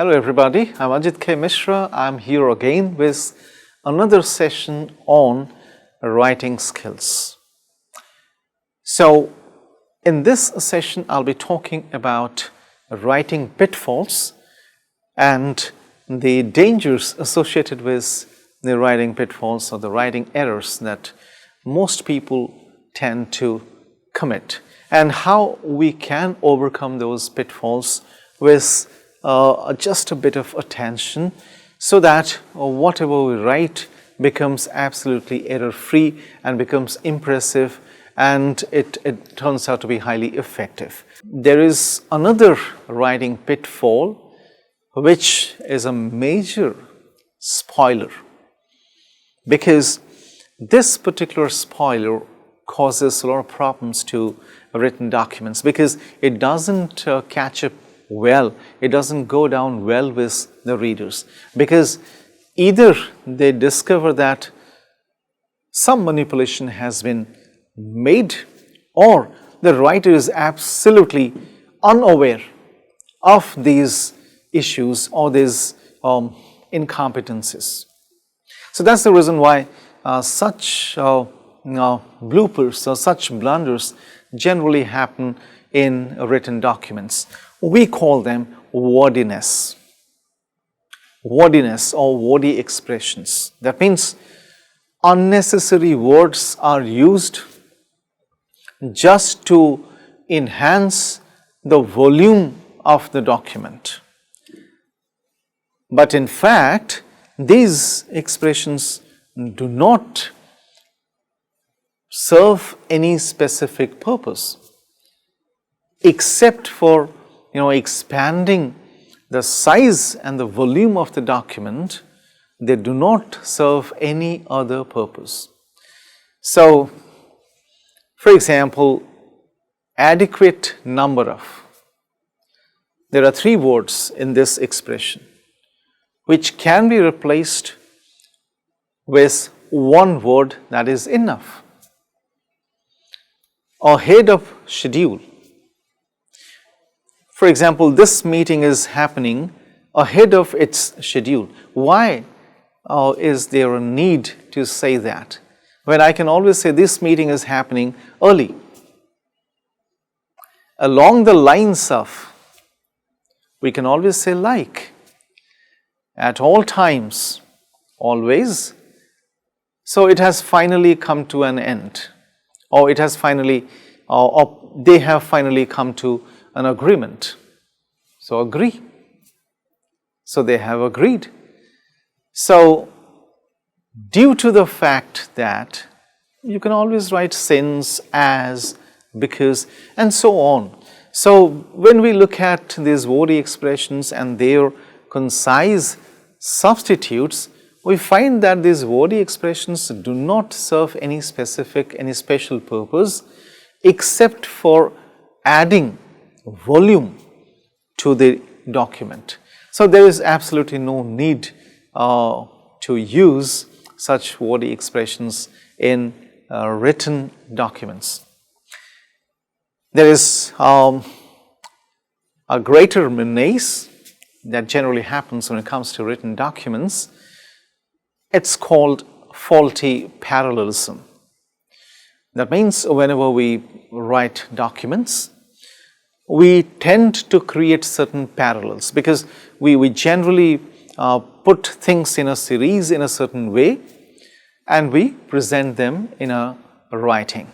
Hello everybody, I'm Ajit K. Mishra. I'm here again with another session on writing skills. So in this session I'll be talking about writing pitfalls and the dangers associated with the writing pitfalls or the writing errors that most people tend to commit, and how we can overcome those pitfalls with just a bit of attention so that whatever we write becomes absolutely error-free and becomes impressive, and it turns out to be highly effective. There is another writing pitfall which is a major spoiler, because this particular spoiler causes a lot of problems to written documents because it doesn't catch up well, it doesn't go down well with the readers, because either they discover that some manipulation has been made, or the writer is absolutely unaware of these issues or these incompetencies. So that's the reason why such bloopers or such blunders generally happen in written documents. We call them wordiness. Wordiness or wordy expressions. That means unnecessary words are used just to enhance the volume of the document. But in fact, these expressions do not serve any specific purpose except for expanding the size and the volume of the document. They do not serve any other purpose. So, for example, adequate number of. There are three words in this expression which can be replaced with one word that is enough. Ahead of schedule. For example, this meeting is happening ahead of its schedule. Why is there a need to say that, when I can always say this meeting is happening early? Along the lines of, we can always say like, at all times, always. So it has finally come to an end, or it has finally, or they have finally come to an agreement. So agree. So they have agreed. So due to the fact that you can always write since, as, because, and so on. So when we look at these wordy expressions and their concise substitutes, we find that these wordy expressions do not serve any special purpose except for adding volume to the document. So there is absolutely no need to use such wordy expressions in written documents. There is a greater menace that generally happens when it comes to written documents. It's called faulty parallelism. That means whenever we write documents, we tend to create certain parallels, because we generally put things in a series in a certain way and we present them in a writing.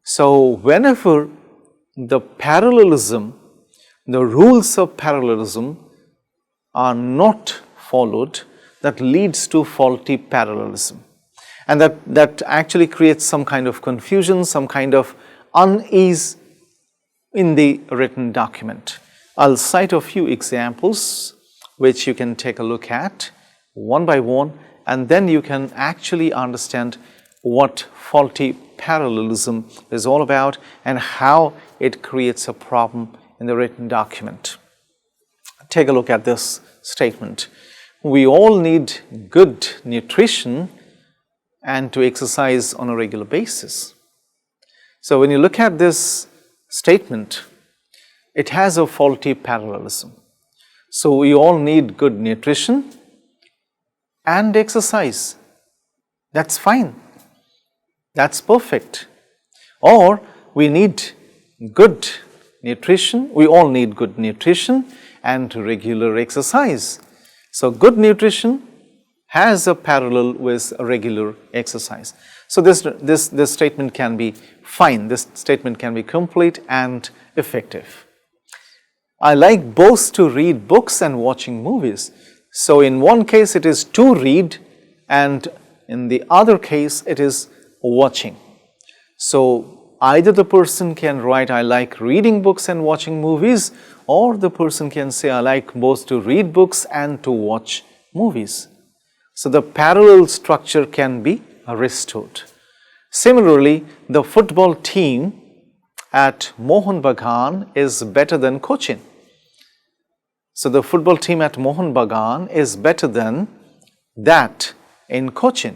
So whenever the parallelism, the rules of parallelism are not followed, that leads to faulty parallelism, and that actually creates some kind of confusion, some kind of unease in the written document. I'll cite a few examples which you can take a look at one by one, and then you can actually understand what faulty parallelism is all about and how it creates a problem in the written document. Take a look at this statement. We all need good nutrition and to exercise on a regular basis. So when you look at this statement, it has a faulty parallelism. So we all need good nutrition and exercise. That's fine. That's perfect. Or we need good nutrition. We all need good nutrition and regular exercise. So good nutrition has a parallel with regular exercise. So this statement can be fine. This statement can be complete and effective. I like both to read books and watching movies. So in one case it is to read, and in the other case it is watching. So either the person can write, I like reading books and watching movies, or the person can say, I like both to read books and to watch movies. So the parallel structure can be restored. Similarly, the football team at Mohun Bagan is better than Cochin. So the football team at Mohun Bagan is better than that in Cochin,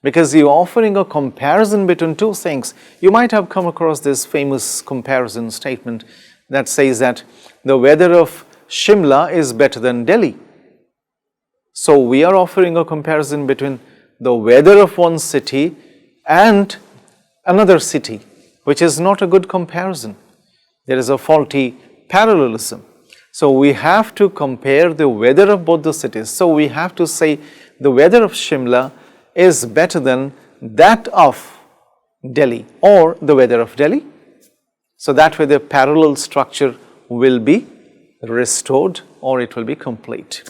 because you're offering a comparison between two things. You might have come across this famous comparison statement that says that the weather of Shimla is better than Delhi. So we are offering a comparison between the weather of one city and another city, which is not a good comparison. There is a faulty parallelism. So we have to compare the weather of both the cities. So we have to say the weather of Shimla is better than that of Delhi, or the weather of Delhi. So that way the parallel structure will be restored, or it will be complete.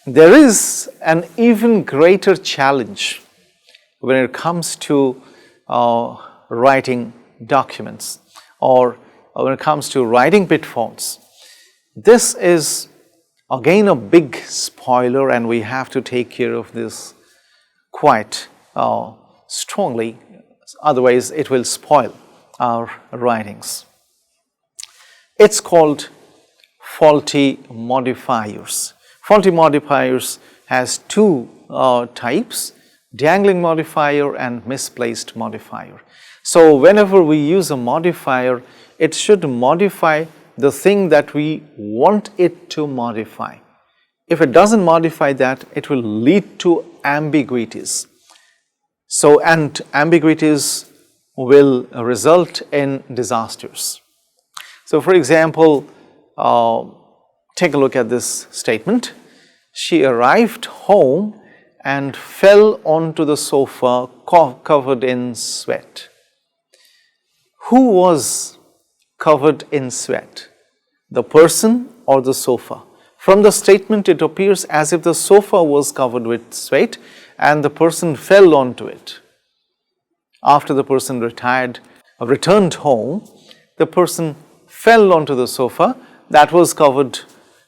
There is an even greater challenge when it comes to writing documents, or when it comes to writing pitfalls. This is again a big spoiler, and we have to take care of this quite strongly, otherwise it will spoil our writings. It's called faulty modifiers. Faulty modifiers has two types, dangling modifier and misplaced modifier. So whenever we use a modifier, it should modify the thing that we want it to modify. If it doesn't modify that, it will lead to ambiguities. So, and ambiguities will result in disasters. So, for example, take a look at this statement. She arrived home and fell onto the sofa covered in sweat. Who was covered in sweat? The person or the sofa? From the statement, it appears as if the sofa was covered with sweat and the person fell onto it. After the person returned home, the person fell onto the sofa that was covered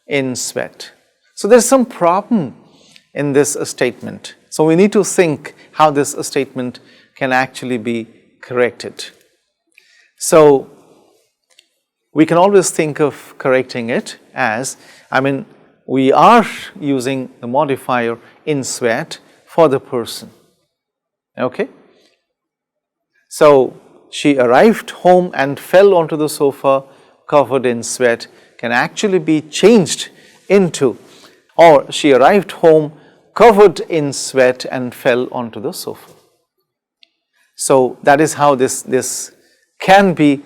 in sweat. So there's some problem in this statement. So we need to think how this statement can actually be corrected. So we can always think of correcting it as, we are using the modifier in sweat for the person. Okay? So she arrived home and fell onto the sofa covered in sweat can actually be changed into, or she arrived home covered in sweat and fell onto the sofa. So that is how this can be,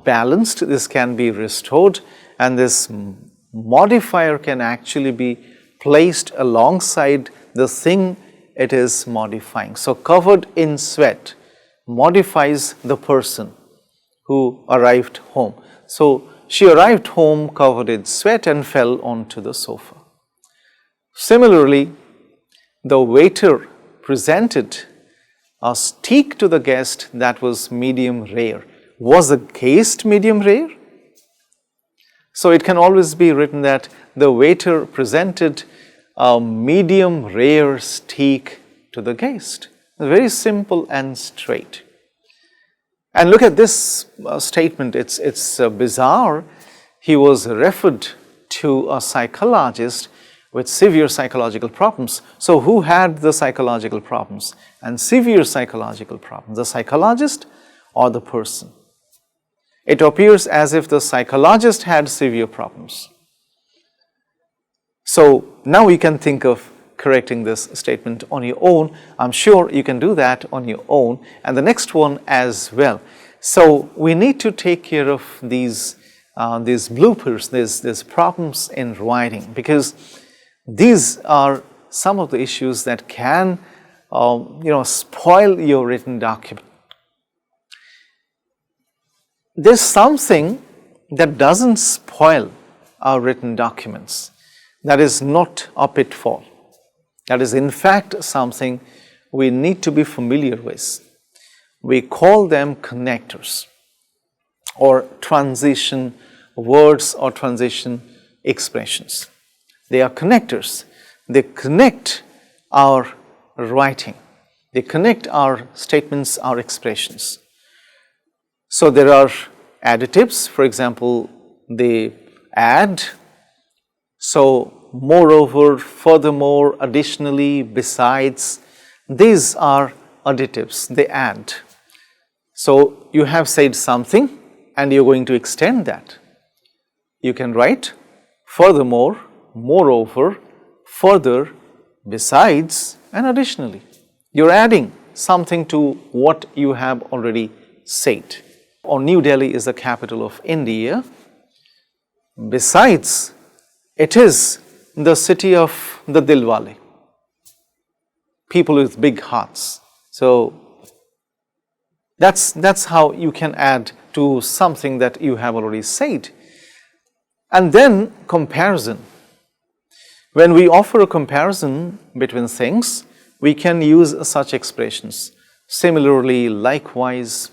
balanced, this can be restored, and this modifier can actually be placed alongside the thing it is modifying. So covered in sweat modifies the person who arrived home. So she arrived home covered in sweat and fell onto the sofa. Similarly, the waiter presented a steak to the guest that was medium rare. Was the guest medium rare? So it can always be written that the waiter presented a medium rare steak to the guest. Very simple and straight. And look at this statement, it's bizarre. He was referred to a psychologist with severe psychological problems. So who had the psychological problems and severe psychological problems, the psychologist or the person? It appears as if the psychologist had severe problems. So now you can think of correcting this statement on your own. I'm sure you can do that on your own, and the next one as well. So we need to take care of these bloopers, these problems in writing, because these are some of the issues that can spoil your written document. There's something that doesn't spoil our written documents. That is not a pitfall. That is in fact something we need to be familiar with. We call them connectors or transition words or transition expressions. They are connectors. They connect our writing. They connect our statements, our expressions. So there are additives, for example, they add. So moreover, furthermore, additionally, besides, these are additives, they add. So you have said something and you're going to extend that. You can write furthermore, moreover, further, besides, and additionally. You're adding something to what you have already said. Or New Delhi is the capital of India. Besides, it is the city of the Dilwale, people with big hearts. So that's how you can add to something that you have already said. And then comparison. When we offer a comparison between things, we can use such expressions. Similarly, likewise,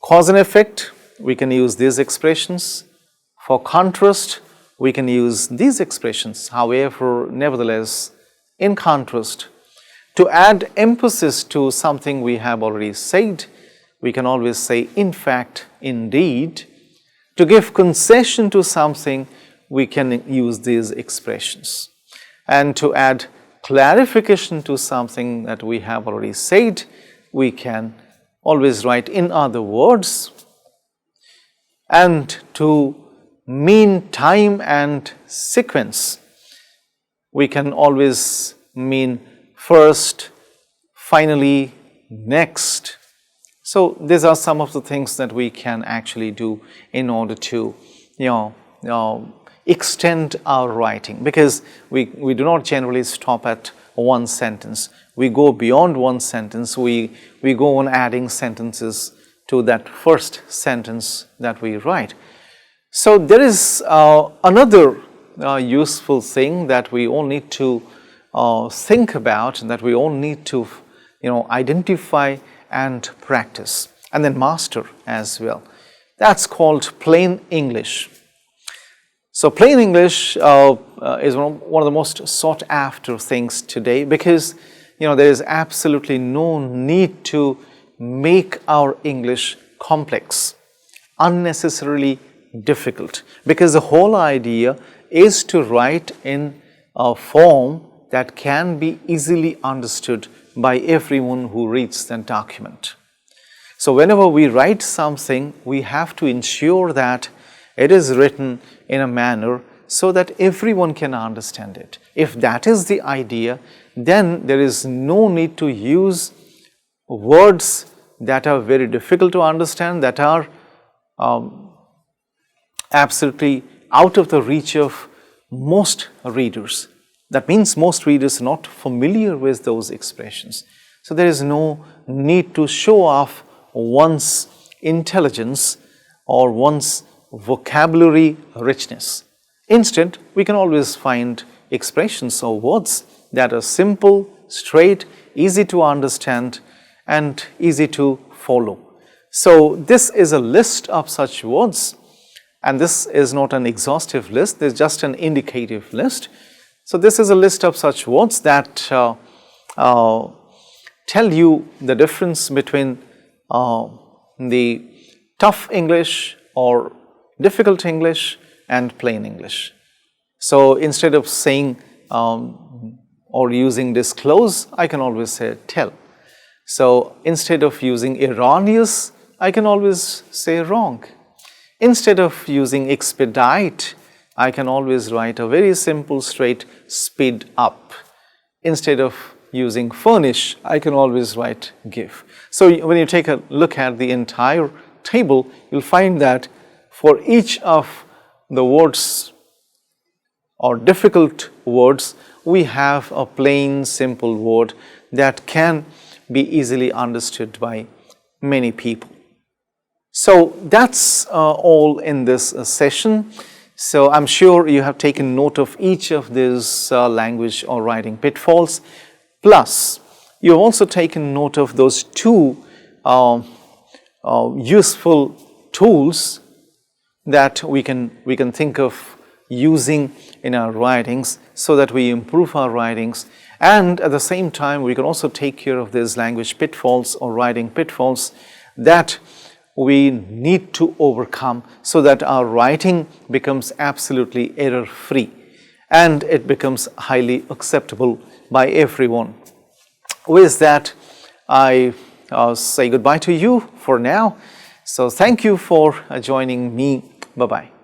cause and effect, we can use these expressions. For contrast, we can use these expressions. However, nevertheless, in contrast, to add emphasis to something we have already said, we can always say in fact, indeed. To give concession to something, we can use these expressions. And to add clarification to something that we have already said, we can always write in other words. And to mean time and sequence, we can always mean first, finally, next. So these are some of the things that we can actually do in order to extend our writing, because we do not generally stop at one sentence. We go beyond one sentence. We go on adding sentences to that first sentence that we write. So there is another useful thing that we all need to think about, that we all need to identify and practice, and then master as well. That's called plain English. So plain English is one of the most sought after things today, because there is absolutely no need to make our English complex, unnecessarily difficult, because the whole idea is to write in a form that can be easily understood by everyone who reads the document. So whenever we write something, we have to ensure that it is written in a manner so that everyone can understand it. If that is the idea, then there is no need to use words that are very difficult to understand, that are absolutely out of the reach of most readers. That means most readers are not familiar with those expressions. So there is no need to show off one's intelligence or one's vocabulary richness. Instead, we can always find expressions or words that are simple, straight, easy to understand, and easy to follow. So this is a list of such words, and this is not an exhaustive list, this is just an indicative list. So this is a list of such words that tell you the difference between the tough English or difficult English and plain English. So instead of saying or using disclose, I can always say tell. So instead of using erroneous, I can always say wrong. Instead of using expedite, I can always write a very simple straight speed up. Instead of using furnish, I can always write give. So when you take a look at the entire table, you'll find that for each of the words or difficult words, we have a plain simple word that can be easily understood by many people. So that's all in this session. So I'm sure you have taken note of each of these language or writing pitfalls. Plus, you have also taken note of those two useful tools that we can think of using in our writings so that we improve our writings, and at the same time we can also take care of these language pitfalls or writing pitfalls that we need to overcome so that our writing becomes absolutely error-free and it becomes highly acceptable by everyone. With that, I say goodbye to you for now. So thank you for joining me. Bye-bye.